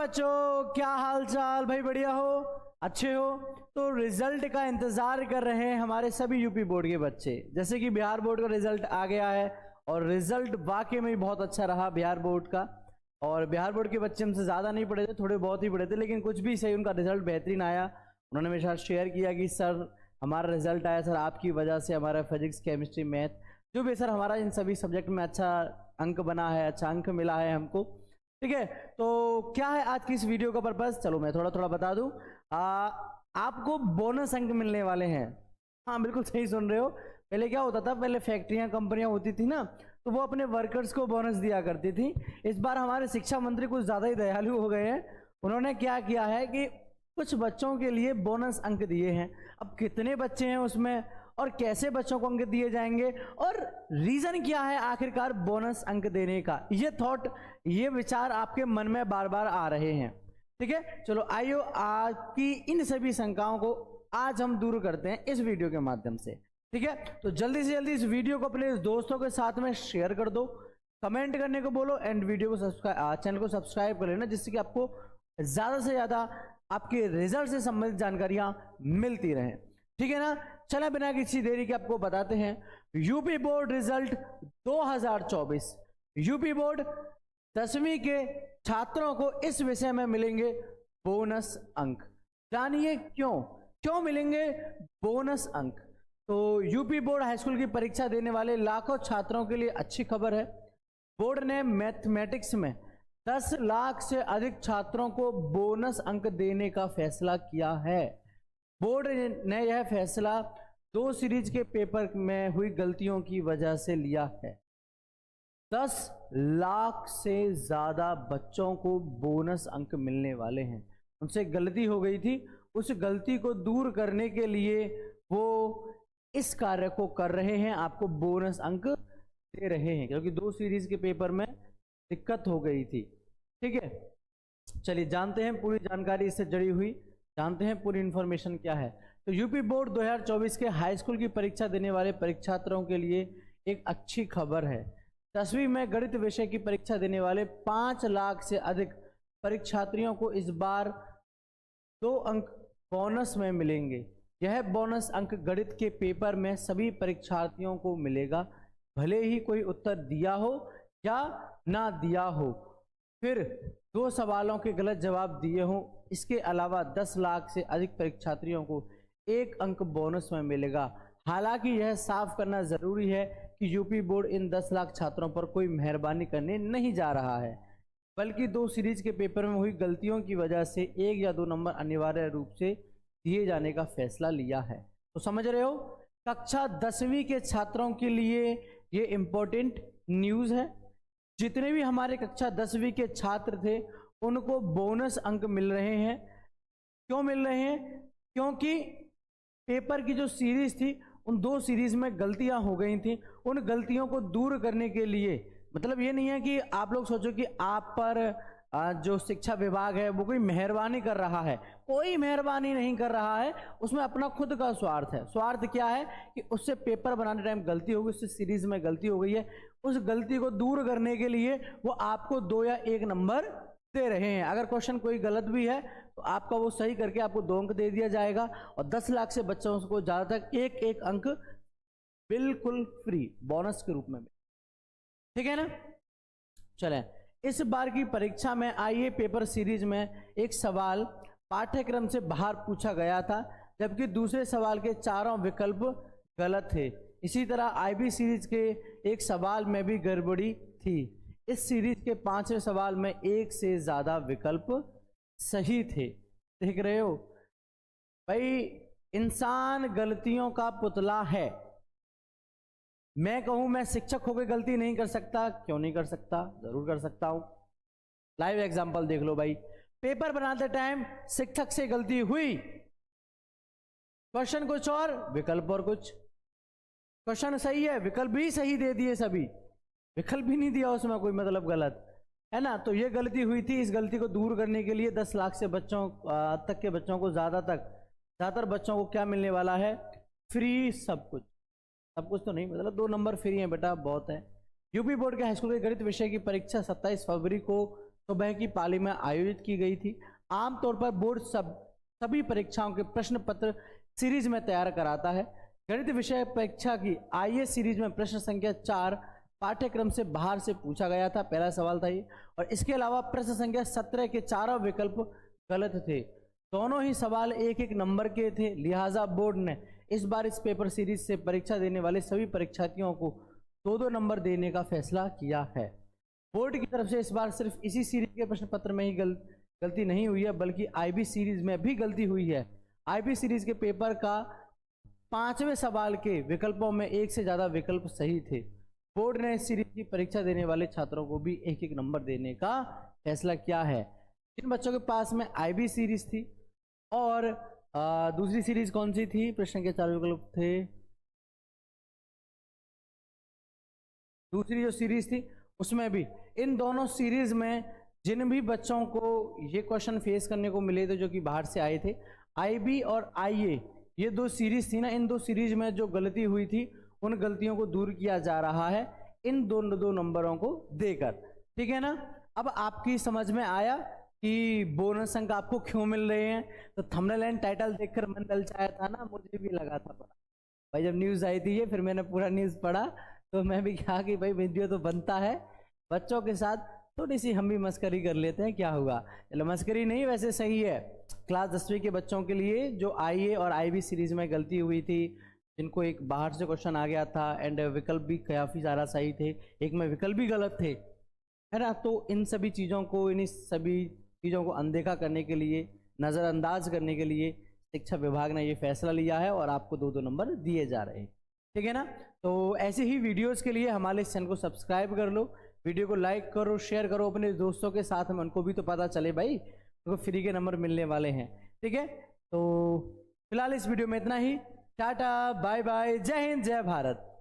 बच्चों, क्या हाल चाल भाई? बढ़िया हो, अच्छे हो? तो रिजल्ट का इंतजार कर रहे हैं हमारे सभी यूपी बोर्ड के बच्चे। जैसे कि बिहार बोर्ड का रिजल्ट आ गया है और रिजल्ट वाकई में बहुत अच्छा रहा बिहार बोर्ड का। और बिहार बोर्ड के बच्चे हमसे ज़्यादा नहीं पढ़े थे, थोड़े बहुत ही पढ़े थे, लेकिन कुछ भी सही, उनका रिजल्ट बेहतरीन आया। उन्होंने मेरे साथ शेयर किया कि सर हमारा रिजल्ट आया सर आपकी वजह से, हमारा फिजिक्स केमिस्ट्री मैथ जो भी सर हमारा इन सभी सब्जेक्ट में अच्छा अंक बना है, अच्छा अंक मिला है हमको। ठीक है, तो क्या है आज की इस वीडियो का पर्पस, चलो मैं थोड़ा बता दूं। आपको बोनस अंक मिलने वाले हैं। हाँ बिल्कुल सही सुन रहे हो। पहले क्या होता था, पहले फैक्ट्रियां कंपनियां होती थी ना, तो वो अपने वर्कर्स को बोनस दिया करती थी। इस बार हमारे शिक्षा मंत्री कुछ ज़्यादा ही दयालु हो गए हैं। उन्होंने क्या किया है कि कुछ बच्चों के लिए बोनस अंक दिए हैं। अब कितने बच्चे हैं उसमें और कैसे बच्चों को अंक दिए जाएंगे और रीजन क्या है आखिरकार बोनस अंक देने का, ये थॉट, ये विचार आपके मन में बार बार आ रहे हैं। ठीक है, चलो आइयो आपकी इन सभी शंकाओं को आज हम दूर करते हैं इस वीडियो के माध्यम से। ठीक है, तो जल्दी से जल्दी इस वीडियो को अपने दोस्तों के साथ में शेयर कर दो, कमेंट करने को बोलो एंड वीडियो को सब्सक्राइब, चैनल को सब्सक्राइब कर लेना, जिससे कि आपको ज़्यादा से ज़्यादा आपके रिजल्ट से संबंधित जानकारियां मिलती रहें। ठीक है ना, चला बिना किसी देरी के आपको बताते हैं UP board result 2024। UP board 10वीं के छात्रों को इस विषय में मिलेंगे बोनस अंक। जानिए क्यों मिलेंगे बोनस अंक। तो यूपी बोर्ड हाई स्कूल की परीक्षा देने वाले लाखों छात्रों के लिए अच्छी खबर है। बोर्ड ने मैथमेटिक्स में 10 लाख से अधिक छात्रों को बोनस अंक देने का फैसला किया है। बोर्ड ने यह फैसला 2 सीरीज के पेपर में हुई गलतियों की वजह से लिया है। 10 लाख से ज्यादा बच्चों को बोनस अंक मिलने वाले हैं। उनसे गलती हो गई थी, उस गलती को दूर करने के लिए वो इस कार्य को कर रहे हैं, आपको बोनस अंक दे रहे हैं, क्योंकि 2 सीरीज के पेपर में दिक्कत हो गई थी। ठीक है, चलिए जानते हैं पूरी जानकारी इससे जुड़ी हुई, जानते हैं पूरी इंफॉर्मेशन क्या है। तो यूपी बोर्ड 2024 के हाई स्कूल की परीक्षा देने वाले परीक्षार्थियों के लिए एक अच्छी खबर है। 10वीं में गणित विषय की परीक्षा देने वाले 5 लाख से अधिक परीक्षार्थियों को इस बार 2 अंक बोनस में मिलेंगे। यह बोनस अंक गणित के पेपर में सभी परीक्षार्थियों को मिलेगा, भले ही कोई उत्तर दिया हो या ना दिया हो, फिर 2 सवालों के गलत जवाब दिए हों। इसके अलावा 10 लाख से अधिक परीक्षार्थियों को 1 अंक बोनस में मिलेगा। हालांकि यह साफ करना जरूरी है कि यूपी बोर्ड इन 10 लाख छात्रों पर कोई मेहरबानी करने नहीं जा रहा है, बल्कि 2 सीरीज के पेपर में हुई गलतियों की वजह से 1 या 2 नंबर अनिवार्य रूप से दिए जाने का फैसला लिया है। तो समझ रहे हो, कक्षा 10वीं के छात्रों के लिए ये इंपॉर्टेंट न्यूज है। जितने भी हमारे कक्षा 10वीं के छात्र थे उनको बोनस अंक मिल रहे हैं। क्यों मिल रहे हैं? क्योंकि पेपर की जो सीरीज थी उन 2 सीरीज में गलतियां हो गई थी। उन गलतियों को दूर करने के लिए, मतलब ये नहीं है कि आप लोग सोचो कि आप पर जो शिक्षा विभाग है वो कोई मेहरबानी कर रहा है, कोई मेहरबानी नहीं कर रहा है, उसमें अपना खुद का स्वार्थ है। स्वार्थ क्या है कि उससे पेपर बनाने टाइम गलती हो गई, उससे सीरीज में गलती हो गई है, उस गलती को दूर करने के लिए वो आपको 2 या 1 नंबर दे रहे हैं। अगर क्वेश्चन कोई गलत भी है तो आपका वो सही करके आपको 2 अंक दे दिया जाएगा और 10 लाख से बच्चों को ज़्यादा तक 1 अंक बिल्कुल फ्री बोनस के रूप में। ठीक है ना, चलें इस बार की परीक्षा में आईए पेपर सीरीज में एक सवाल पाठ्यक्रम से बाहर पूछा गया था, जबकि दूसरे सवाल के 4 विकल्प गलत थे। इसी तरह आईबी सीरीज के एक सवाल में भी गड़बड़ी थी। इस सीरीज के 5वें सवाल में 1 से ज्यादा विकल्प सही थे। देख रहे हो भाई, इंसान गलतियों का पुतला है। मैं कहूं मैं शिक्षक होकर गलती नहीं कर सकता, क्यों नहीं कर सकता? जरूर कर सकता हूं। लाइव एग्जांपल देख लो भाई, पेपर बनाते टाइम शिक्षक से गलती हुई, क्वेश्चन कुछ और विकल्प और कुछ। क्वेश्चन सही है, विकल्प भी सही दे दिए, सभी विकल्प भी नहीं दिया उसमें कोई, मतलब गलत है ना। तो ये गलती हुई थी। इस गलती को दूर करने के लिए 10 लाख से बच्चों तक के बच्चों को ज़्यादातर बच्चों को क्या मिलने वाला है? फ्री सब कुछ। सब कुछ तो नहीं, मतलब 2 नंबर फ्री हैं बेटा, बहुत है। यूपी बोर्ड के हाई स्कूल के गणित विषय की परीक्षा 27 फरवरी को सुबह की पाली में आयोजित की गई थी। आमतौर पर बोर्ड सभी परीक्षाओं के प्रश्न पत्र सीरीज में तैयार कराता है। गणित विषय परीक्षा की आईए सीरीज में प्रश्न संख्या 4 पाठ्यक्रम से बाहर से पूछा गया था, पहला सवाल था ये। और इसके अलावा प्रश्न संख्या 17 के चारों विकल्प गलत थे। दोनों ही सवाल एक एक नंबर के थे, लिहाजा बोर्ड ने इस बार इस पेपर सीरीज से परीक्षा देने वाले सभी परीक्षार्थियों को 2-2 नंबर देने का फैसला किया है। बोर्ड की तरफ से इस बार सिर्फ इसी सीरीज के प्रश्न पत्र में ही गलती नहीं हुई है, बल्कि आईबी सीरीज में भी गलती हुई है। आईबी सीरीज के पेपर का 5वें सवाल के विकल्पों में एक से ज्यादा विकल्प सही थे। बोर्ड ने इस सीरीज की परीक्षा देने वाले छात्रों को भी एक एक नंबर देने का फैसला किया है। जिन बच्चों के पास में आईबी सीरीज थी और दूसरी सीरीज कौन सी थी, प्रश्न के 4 विकल्प थे, दूसरी जो सीरीज थी उसमें भी, इन दोनों सीरीज में जिन भी बच्चों को ये क्वेश्चन फेस करने को मिले थे जो कि बाहर से आए थे, आईबी और आईए ये 2 सीरीज थी ना, इन 2 सीरीज में जो गलती हुई थी उन गलतियों को दूर किया जा रहा है इन दो नंबरों को देकर। ठीक है ना। अब आपकी समझ में आया कि बोनस अंक आपको क्यों मिल रहे हैं। तो थंबनेल एंड टाइटल देखकर मन ललचाया था ना, मुझे भी लगा था पढ़ा भाई, जब न्यूज़ आई थी ये, फिर मैंने पूरा न्यूज़ पढ़ा तो मैं भी कहा कि भाई वीडियो तो बनता है, बच्चों के साथ थोड़ी सी हम भी मस्करी कर लेते हैं, क्या हुआ। चलो मस्करी नहीं, वैसे सही है। क्लास 10वीं के बच्चों के लिए जो आईए और आईबी सीरीज में गलती हुई थी, जिनको एक बाहर से क्वेश्चन आ गया था एंड विकल्प भी काफ़ी ज़्यादा सही थे, एक में विकल्प भी गलत थे, है ना। तो इन सभी चीज़ों को, इन सभी चीज़ों को अनदेखा करने के लिए, नज़रअंदाज करने के लिए शिक्षा विभाग ने ये फैसला लिया है और आपको 2-2 नंबर दिए जा रहे हैं। ठीक है ना। तो ऐसे ही वीडियोस के लिए हमारे इस चैनल को सब्सक्राइब कर लो, वीडियो को लाइक करो, शेयर करो अपने दोस्तों के साथ में, उनको भी तो पता चले भाई उनको फ्री के नंबर मिलने वाले हैं। ठीक है। तो फिलहाल इस वीडियो में इतना ही। टाटा बाय बाय, जय हिंद जय भारत।